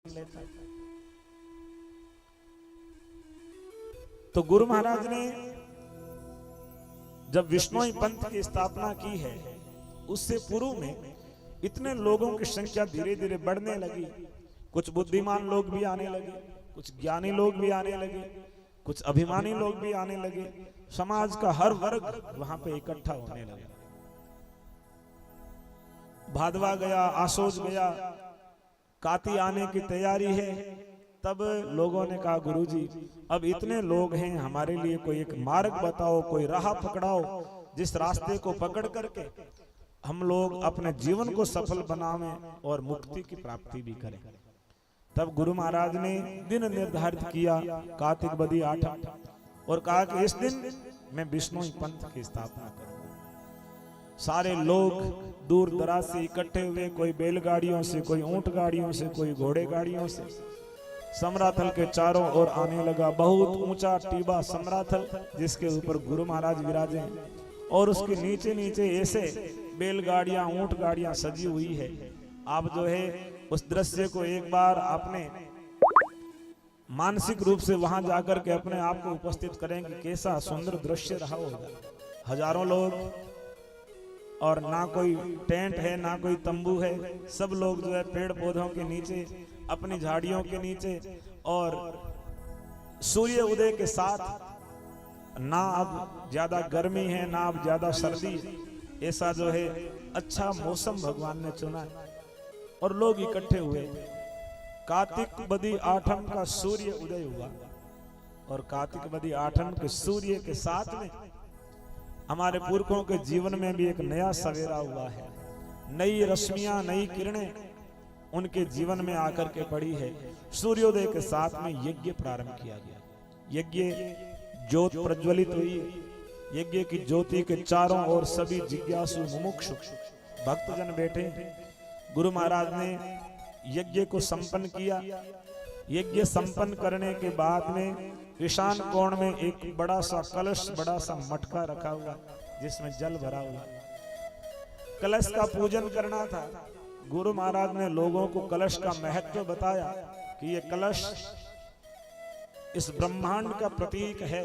लेता। तो गुरु महाराज ने जब विश्नोई पंथ की स्थापना की है, उससे पूर्व में इतने लोगों की संख्या धीरे धीरे बढ़ने लगी। कुछ बुद्धिमान लोग भी आने लगे, कुछ ज्ञानी लोग भी आने लगे, कुछ अभिमानी लोग भी आने लगे। समाज का हर वर्ग वहां पे इकट्ठा होने लगा। भादवा गया, आसोज गया, काती आने की तैयारी है। तब लोगों ने कहा, गुरुजी अब इतने लोग हैं, हमारे लिए कोई एक मार्ग बताओ, कोई राह पकड़ाओ जिस रास्ते को पकड़ करके हम लोग अपने जीवन को सफल बनावें और मुक्ति की प्राप्ति भी करें। तब गुरु महाराज ने दिन निर्धारित किया, कार्तिक बदी 8, और कहा कि इस दिन मैं विश्नोई पंथ की स्थापना करूंगा। सारे लोग दूर दराज से इकट्ठे हुए, कोई बैलगाड़ियों से, कोई ऊंट गाड़ियों से, कोई घोड़े गाड़ियों से। समराथल के चारों ओर आने लगा। बहुत ऊंचा टीबा समराथल, जिसके ऊपर गुरु महाराज विराजे हैं, और उसके नीचे नीचे ऐसे बैलगाड़ियां, ऊंट गाड़ियां सजी हुई है। आप जो है उस दृश्य को एक बार अपने मानसिक रूप से वहां जाकर के अपने आप को उपस्थित करें कि कैसा सुंदर दृश्य रहा होगा। हजारों लोग, और ना कोई टेंट है, ना कोई तंबू है। सब लोग जो है पेड़ पौधों के नीचे, अपनी झाड़ियों के नीचे, और सूर्य उदय के साथ, ना अब ज्यादा गर्मी है ना अब ज्यादा सर्दी, ऐसा जो है अच्छा मौसम भगवान ने चुना है, और लोग इकट्ठे हुए। कार्तिक बदी 8 का सूर्य उदय हुआ, और कार्तिक बदी 8 के सूर्य के साथ में हमारे पुरखों के जीवन में भी एक नया सवेरा हुआ है। नई रश्मियां, नई किरणें उनके जीवन में आकर के पड़ी है। सूर्योदय के साथ में यज्ञ प्रारंभ किया गया। यज्ञ ज्योत प्रज्वलित हुई। यज्ञ की ज्योति के चारों ओर सभी जिज्ञासु, मुमुक्षु भक्तजन बैठे। गुरु महाराज ने यज्ञ को संपन्न किया। यज्ञ संपन्न करने के बाद में ईशान कोण में एक बड़ा सा कलश, बड़ा सा मटका रखा हुआ, जिसमें जल भरा हुआ। कलश का पूजन करना था। गुरु महाराज ने लोगों को कलश का महत्व बताया कि ये कलश इस ब्रह्मांड का प्रतीक है,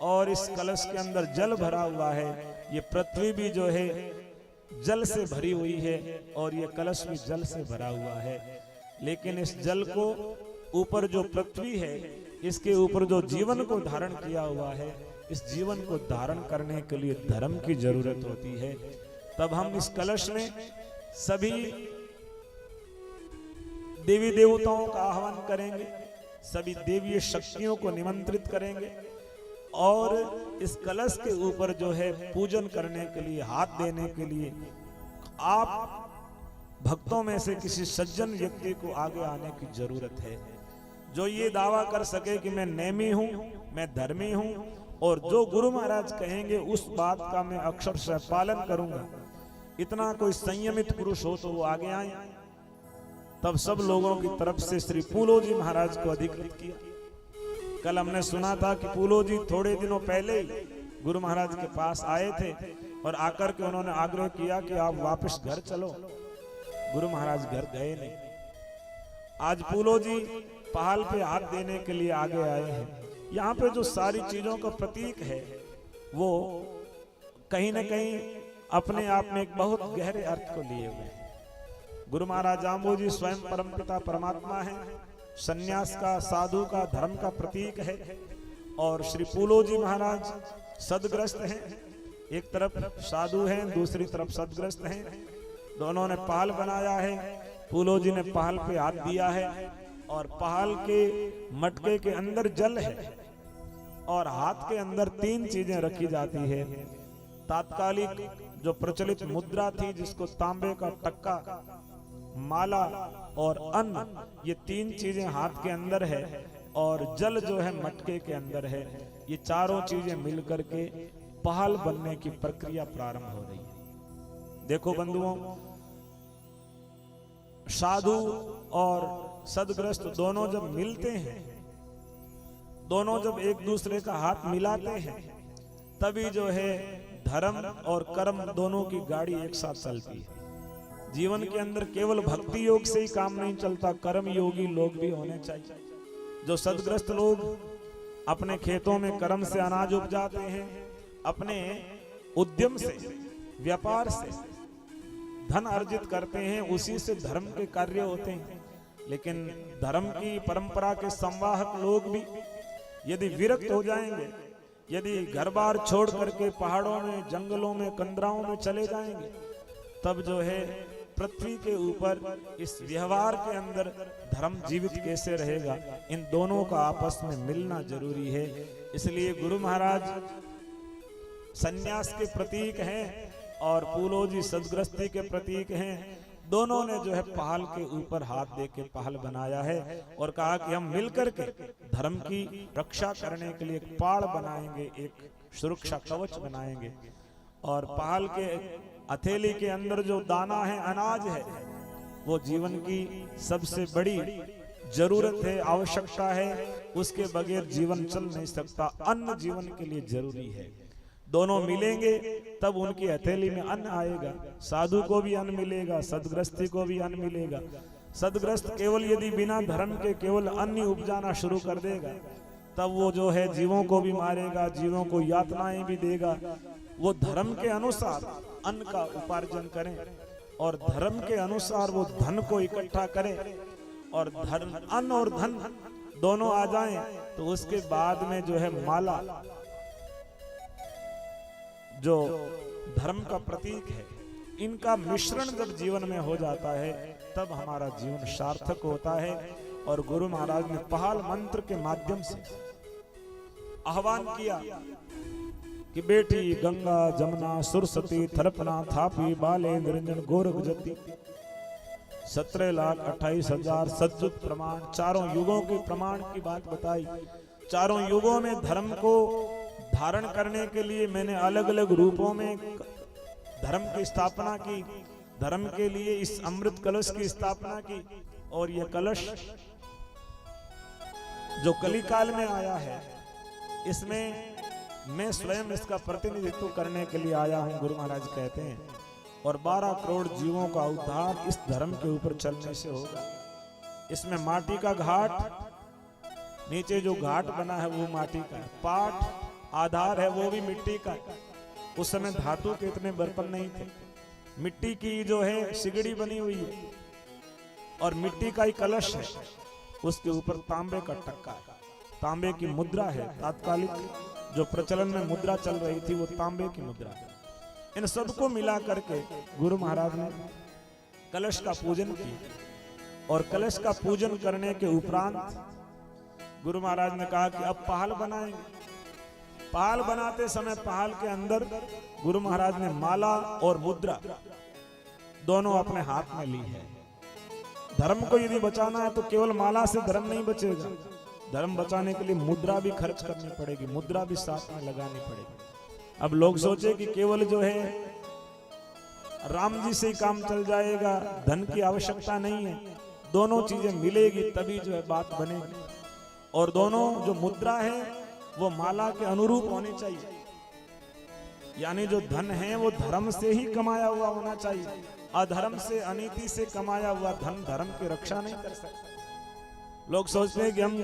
और इस कलश के अंदर जल भरा हुआ है। ये पृथ्वी भी जो है जल से भरी हुई है, और ये कलश भी जल से भरा हुआ है। लेकिन इस जल को ऊपर जो पृथ्वी है, इसके ऊपर जो जीवन को धारण किया हुआ है, इस जीवन को धारण करने के लिए धर्म की जरूरत होती है। तब हम इस कलश में सभी देवी देवताओं का आह्वान करेंगे, सभी देवीय शक्तियों को निमंत्रित करेंगे, और इस कलश के ऊपर जो है पूजन करने के लिए, हाथ देने के लिए आप भक्तों में से किसी सज्जन व्यक्ति को आगे आने की जरूरत है, जो ये दावा कर सके कि मैं नेमी हूं, मैं धर्मी हूं, और जो गुरु महाराज कहेंगे उस बात का मैं अक्षरशः पालन करूंगा। इतना कोई संयमित पुरुष हो तो वो आगे आए। तब सब लोगों की तरफ से श्री पूलोजी महाराज को अधिकृत किया। कल हमने सुना था कि पूलोजी थोड़े दिनों पहले ही गुरु महाराज के पास आए थे, और आकर के उन्होंने आग्रह किया कि आप वापस घर चलो। गुरु महाराज घर गए नहीं। आज पूलोजी पहाल पे हाथ देने के लिए आगे आए हैं। यहाँ पे जो सारी चीजों का प्रतीक है, वो कहीं न कहीं अपने आप में एक बहुत गहरे अर्थ को लिए हुए हैं। गुरु महाराज जाम्बोजी स्वयं परमपिता परमात्मा है, सन्यास का, साधु का, धर्म का प्रतीक है। और श्री पूलोजी महाराज सदग्रस्त हैं। एक तरफ साधु हैं, दूसरी तरफ सदग्रस्त हैं। दोनों ने पहाल बनाया है। पूलोजी ने पहाल पे हाथ दिया है, और पहाल के मटके के अंदर जल है, और हाथ के अंदर 3 चीजें रखी जाती है। तात्कालिक जो प्रचलित मुद्रा थी, जिसको तांबे का टक्का, माला और अन्न, ये 3 चीजें हाथ के अंदर है, और जल जो है मटके के अंदर है। ये चारों चीजें मिलकर के पहाल बनने की प्रक्रिया प्रारंभ हो रही है। देखो बंधुओं, साधु और सदग्रस्त दोनों जब मिलते हैं, दोनों जब एक दूसरे का हाथ मिलाते हैं, तभी जो है धर्म और कर्म दोनों की गाड़ी एक साथ चलती है। जीवन के अंदर केवल भक्ति योग से ही काम नहीं चलता, कर्म योगी लोग भी होने चाहिए। जो सदग्रस्त लोग अपने खेतों में कर्म से अनाज उपजाते हैं, अपने उद्यम से, व्यापार से धन अर्जित करते हैं, उसी से धर्म के कार्य होते हैं। लेकिन धर्म की परंपरा के संवाहक लोग भी यदि विरक्त हो जाएंगे, यदि घर बार छोड़ करके पहाड़ों में, जंगलों में, कंदराओं में चले जाएंगे, तब जो है पृथ्वी के ऊपर इस व्यवहार के अंदर धर्म जीवित कैसे रहेगा। इन दोनों का आपस में मिलना जरूरी है। इसलिए गुरु महाराज सन्यास के प्रतीक हैं और फूलो जी सदग्रस्ती के प्रतीक हैं। दोनों ने जो है पहाल के ऊपर हाथ दे के पहाल बनाया है और कहा कि हम मिलकर के धर्म की रक्षा करने के लिए एक पहाड़ बनाएंगे, एक सुरक्षा कवच बनाएंगे। और पहाल के हथेली के अंदर जो दाना है, अनाज है, वो जीवन की सबसे बड़ी जरूरत है, आवश्यकता है। उसके बगैर जीवन चल नहीं सकता। अन्न जीवन के लिए जरूरी है। दोनों मिलेंगे तब उनकी हथेली में अन्न आएगा। साधु को भी अन्न मिलेगा, सदग्रस्ती को भी अन्न मिलेगा। सदग्रस्त केवल यदि बिना धर्म के केवल अन्न उपजाना शुरू कर देगा, तब वो जो है जीवों को भी मारेगा, जीवों को यातनाएं भी देगा। वो धर्म के अनुसार अन्न का उपार्जन करें और धर्म के अनुसार वो धन को इकट्ठा करें, और धर्म, अन्न और धन दोनों आ जाएं, तो उसके बाद में जो है माला, जो धर्म का प्रतीक है, इनका मिश्रण जब जीवन में हो जाता है, तब हमारा जीवन सार्थक होता है। और गुरु महाराज ने पहाल मंत्र के माध्यम से आह्वान किया कि बेटी गंगा जमुना सुरसती थरपना थापी बाले निरंजन गोरख जति 17,28,000 सद्युत प्रमाण, चारों युगों के प्रमाण की बात बताई। चारों युगों में धर्म को धारण करने के लिए मैंने अलग अलग रूपों में धर्म की स्थापना की, धर्म के लिए इस अमृत कलश की स्थापना की। और यह कलश जो कलिकाल में आया है, इसमें मैं स्वयं इसका प्रतिनिधित्व करने के लिए आया हूं, गुरु महाराज कहते हैं। और 12 करोड़ जीवों का उद्धार इस धर्म के ऊपर चलने से होगा। इसमें माटी का घाट, नीचे जो घाट बना है वो माटी का है, पाठ आधार है वो भी मिट्टी का है। उस समय धातु के इतने बर्तन नहीं थे, मिट्टी की जो है सिगड़ी बनी हुई है और मिट्टी का ही कलश है, उसके ऊपर तांबे का टक्का है, तांबे की मुद्रा है। तात्कालिक जो प्रचलन में मुद्रा चल रही थी वो तांबे की मुद्रा है। इन सबको मिला करके गुरु महाराज ने कलश का पूजन किया। और कलश का पूजन करने के उपरांत गुरु महाराज ने कहा कि अब पहाल बनाएंगे। पहाल बनाते समय पहाल के अंदर गुरु महाराज ने माला और मुद्रा दोनों अपने हाथ में ली है। धर्म को यदि बचाना है तो केवल माला से धर्म नहीं बचेगा, धर्म बचाने के लिए मुद्रा भी खर्च करनी पड़ेगी, मुद्रा भी साथ में लगानी पड़ेगी। अब लोग सोचे कि केवल जो है राम जी से ही काम चल जाएगा, धन की आवश्यकता नहीं है। दोनों चीजें मिलेगी तभी जो है बात बनेगी। और दोनों जो मुद्रा है वो माला के अनुरूप होनी चाहिए, यानी जो धन है वो धर्म से ही कमाया हुआ होना चाहिए। अधर्म से, अनीति से कमाया हुआ धन धर्म की रक्षा नहीं कर सकता। लोग सोचते हैं कि हम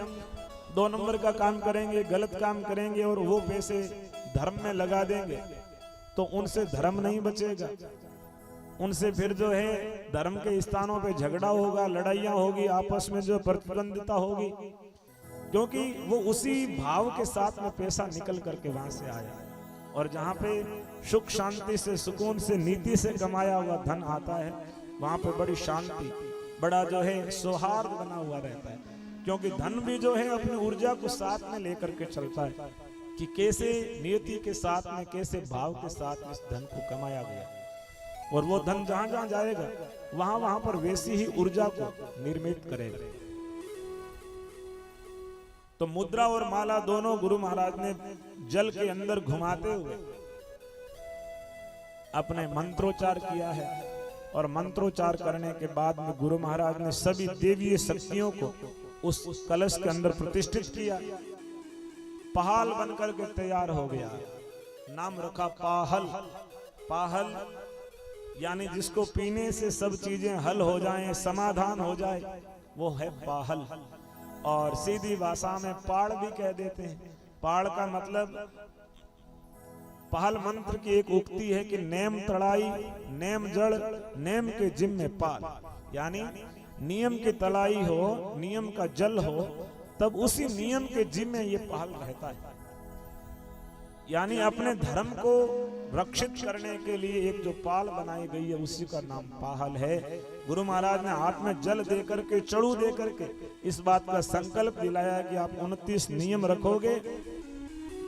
2 नंबर का काम करेंगे, गलत काम करेंगे और वो पैसे धर्म में लगा देंगे तो उनसे धर्म नहीं बचेगा। उनसे फिर जो है धर्म के स्थानों पे झगड़ा होगा, लड़ाइयां होगी, आपस में जो प्रतिद्वंदिता होगी, क्योंकि वो उसी भाव के साथ में पैसा निकल करके वहां से आया। और जहाँ पे सुख शांति से, सुकून से, नीति से कमाया हुआ धन आता है, वहां पे बड़ी शांति, बड़ा जो है सौहार्द बना हुआ रहता है। क्योंकि धन भी जो है अपनी ऊर्जा को साथ में लेकर के चलता है कि कैसे नियति के साथ में, कैसे भाव के साथ इस धन को कमाया गया। और वो धन जहां जहां जाएगा वहां वहां पर वैसी ही ऊर्जा को निर्मित करेगा। तो मुद्रा और माला दोनों गुरु महाराज ने जल के अंदर घुमाते हुए अपने मंत्रोच्चार किया है। और मंत्रोच्चार करने के बाद में गुरु महाराज ने सभी देवीय शक्तियों को उस कलश के अंदर प्रतिष्ठित किया। पहाल बनकर के तैयार हो गया। नाम रखा पाहल। पाहल यानी जिसको पीने से सब चीजें हल हो जाएं, समाधान हो जाए, वो है पाहल। और सीधी भाषा में पाड़ भी कह देते हैं। पाड़ का मतलब, पाहल मंत्र की एक उक्ति है कि नेम तड़ाई नेम जड़ नेम के जिम में पाल, यानी नियम की तलाई हो, नियम का जल हो, तब उसी नियम के जिम में ये पाहल रहता है। यानी अपने धर्म को रक्षित करने के लिए एक जो पाल बनाई गई है उसी का नाम पाहल है। गुरु महाराज ने हाथ में जल दे करके, चड़ू दे करके इस बात का संकल्प दिलाया कि आप 29 नियम रखोगे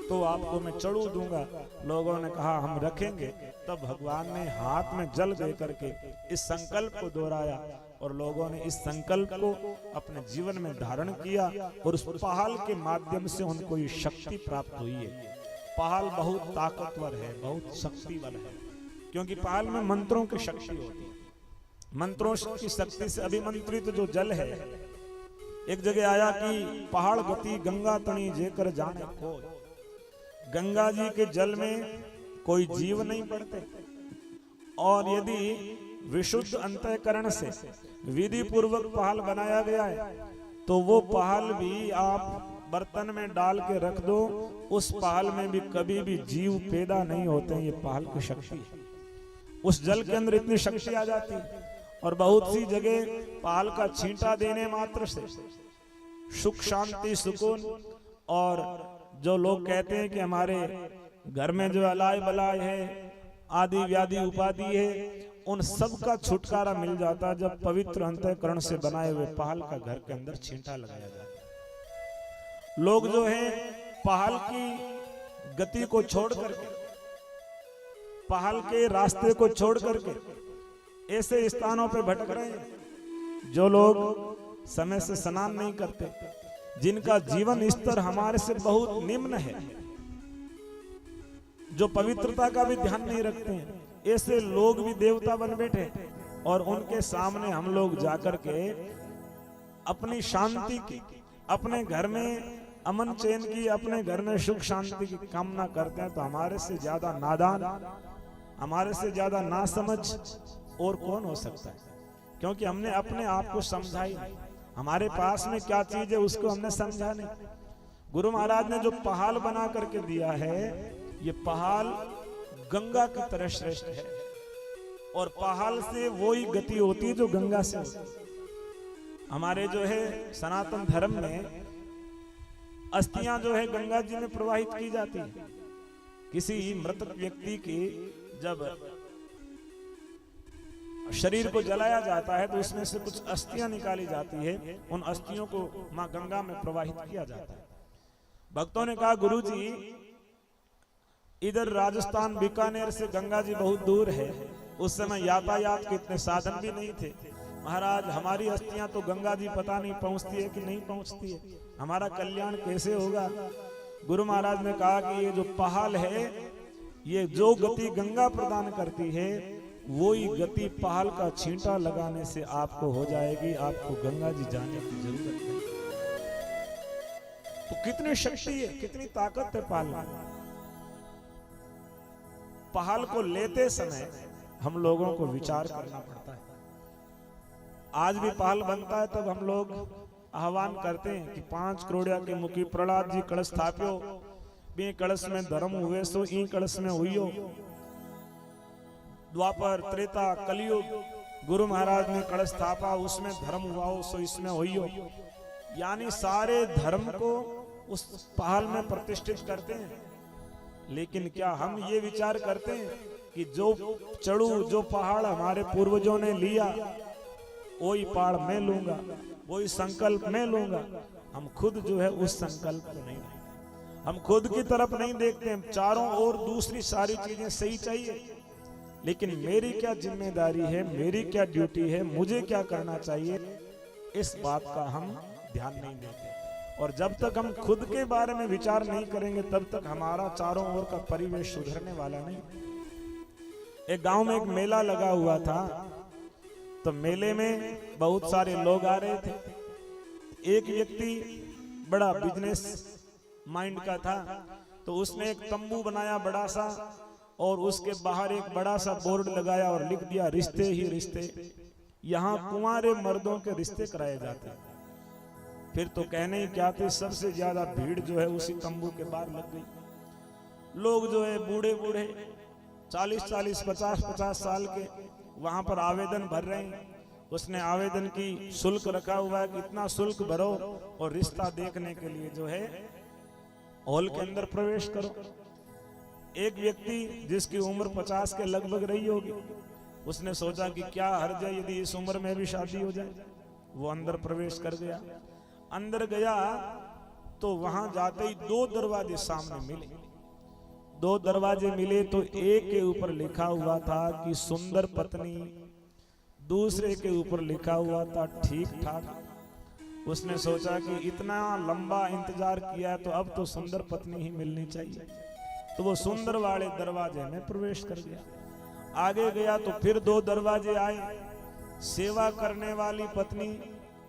तो आपको मैं चड़ू दूंगा। लोगों ने कहा हम रखेंगे। तब भगवान ने हाथ में जल दे करके इस संकल्प को दोहराया और लोगों ने इस संकल्प को अपने जीवन में धारण किया और उस पहाल के माध्यम से उनको ये शक्ति प्राप्त हुई है। पहाल बहुत ताकतवर है, बहुत शक्ति वाला है, क्योंकि पहाल में मंत्रों की शक्ति होती है। मंत्रों की शक्ति से अभिमंत्रित जो जल है, एक जगह आया कि पहाड़ गति गंगा तणी जेकर जाने को, गंगा जी के जल में कोई जीव नहीं पड़ते, और यदि विशुद्ध अंतःकरण से विधि पूर्वक पहाल बनाया गया है तो वो पहाल भी आप बर्तन में डाल के रख दो, उस पहाल में भी कभी भी जीव पैदा नहीं होते। ये पहाल की शक्ति है। उस जल के अंदर इतनी शक्ति आ जाती है। और बहुत सी जगह पहाल का छींटा देने मात्र से सुख शांति सुकून, और जो लोग कहते हैं कि हमारे घर में जो अलाय बलाय है, आदि व्याधि उपाधि है, उन सब का छुटकारा मिल जाता है जब पवित्र अंतःकरण से बनाए हुए पहाल का घर के अंदर छींटा लगाया जाता है। लोग जो है पहाल की गति को छोड़ करके, पहाल के रास्ते को छोड़ करके ऐसे स्थानों पे भटक रहे हैं। जो लोग समय से स्नान नहीं करते, जिनका जीवन स्तर हमारे से बहुत निम्न है, जो पवित्रता का भी ध्यान नहीं रखते हैं, ऐसे लोग भी देवता बन बैठे। और उनके सामने हम लोग जाकर के अपनी शांति की, अपने घर में अमन चैन की, अपने घर में सुख शांति की कामना करते हैं, तो हमारे से ज्यादा नादान, हमारे से ज्यादा नासमझ और कौन हो सकता है। क्योंकि हमने अपने आप को समझा ही नहीं, हमारे पास में क्या चीज है उसको हमने समझा नहीं। गुरु महाराज ने जो पहाल बना करके दिया है, ये पहाल गंगा की तरह श्रेष्ठ है। और पहाल से वही गति होती है जो गंगा से होती है। हमारे जो है सनातन धर्म में अस्थियां जो है गंगा जी में प्रवाहित की जाती है। किसी मृतक व्यक्ति की जब शरीर को जलाया जाता है तो उसमें से कुछ अस्थियां निकाली जाती है, उन अस्थियों को मां गंगा में प्रवाहित किया जाता है। भक्तों ने कहा गुरुजी इधर राजस्थान बीकानेर से गंगा जी बहुत दूर है, उस समय यातायात के इतने साधन भी नहीं थे। महाराज हमारी अस्थियां तो गंगा जी पता नहीं पहुंचती है कि नहीं पहुंचती है, हमारा कल्याण कैसे होगा। गुरु महाराज ने कहा कि ये जो पहाल है, ये जो गति गंगा प्रदान करती है, वो ही गति पहाल का छींटा लगाने से आपको हो जाएगी। आपको गंगा जी जाने की जरूरत नहीं। तो कितनी शक्ति है, कितनी ताकत है पहाल में। पहाल को लेते समय हम लोगों को विचार करना पड़ता है। आज भी पहाल बनता है तब हम लोग आह्वान करते हैं कि 5 करोड़िया के मुखी प्रहलाद जी कलश स्थाप्यो, बी कलश में धर्म हुए सो ई कलश में हुइयो। द्वापर त्रेता कलयुग गुरु महाराज ने कलश स्थापा, उसमें धर्म हुआ हो सो इसमें हुइयो। यानी सारे धर्म को उस पहाल में प्रतिष्ठित करते हैं। लेकिन क्या हम ये विचार करते हैं कि जो चढ़ू, जो पहाड़ हमारे पूर्वजों ने लिया, वही पहाड़ मैं लूंगा, वही संकल्प मैं लूंगा। हम खुद जो है उस संकल्प को नहीं देखते, हम खुद की तरफ नहीं देखते। हम चारों ओर दूसरी सारी चीजें सही चाहिए, लेकिन मेरी क्या जिम्मेदारी है, मेरी क्या ड्यूटी है, मुझे क्या करना चाहिए, इस बात का हम ध्यान नहीं देते। और जब तक हम खुद के बारे में विचार नहीं करेंगे तब तक हमारा चारों ओर का परिवेश सुधरने वाला नहीं। एक गांव में एक मेला लगा हुआ था, तो मेले में बहुत सारे लोग आ रहे थे। एक व्यक्ति बड़ा बिजनेस माइंड का था, तो उसने एक तंबू बनाया बड़ा सा, और उसके बाहर एक बड़ा सा बोर्ड लगाया और लिख दिया रिश्ते ही रिश्ते, यहाँ कुंवारे मर्दों के रिश्ते कराए जाते हैं। फिर तो कहने ही क्या थे, सबसे ज्यादा भीड़ जो है उसी तंबू के बाहर लग गई। लोग जो है बूढ़े बूढ़े 40-40, 50-50 साल के वहां पर आवेदन भर रहे हैं। उसने आवेदन की शुल्क रखा हुआ है कि इतना शुल्क भरो और रिश्ता देखने के लिए जो है हॉल के अंदर प्रवेश करो। एक व्यक्ति जिसकी उम्र 50 के लगभग रही होगी, उसने सोचा कि क्या हर्ज है यदि इस उम्र में भी शादी हो जाए। वो अंदर प्रवेश कर गया। अंदर गया तो वहां जाते ही 2 दरवाजे सामने मिले। 2 दरवाजे मिले तो एक के ऊपर लिखा हुआ था कि सुंदर पत्नी, दूसरे के ऊपर लिखा हुआ था ठीक ठाक। उसने सोचा कि इतना लंबा इंतजार किया तो अब तो सुंदर पत्नी ही मिलनी चाहिए। तो वो सुंदर वाले दरवाजे में प्रवेश कर गया। आगे गया तो फिर 2 दरवाजे आए, सेवा करने वाली पत्नी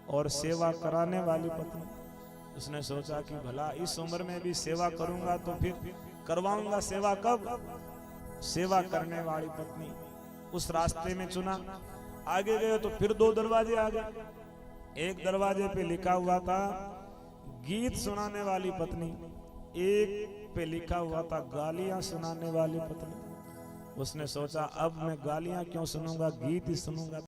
और सेवा कराने वाली पत्नी। उसने सोचा कि भला इस उम्र में भी सेवा करूंगा तो फिर करवाऊंगा सेवा कब? सेवा करने वाली पत्नी उस रास्ते में चुना। आगे गए तो फिर 2 दरवाजे आ गए। एक दरवाजे पे लिखा हुआ था गीत सुनाने वाली पत्नी, एक पे लिखा हुआ था गालियां सुनाने वाली पत्नी। उसने सोचा अब मैं गालियां क्यों सुनूंगा, गीत ही सुनूंगा।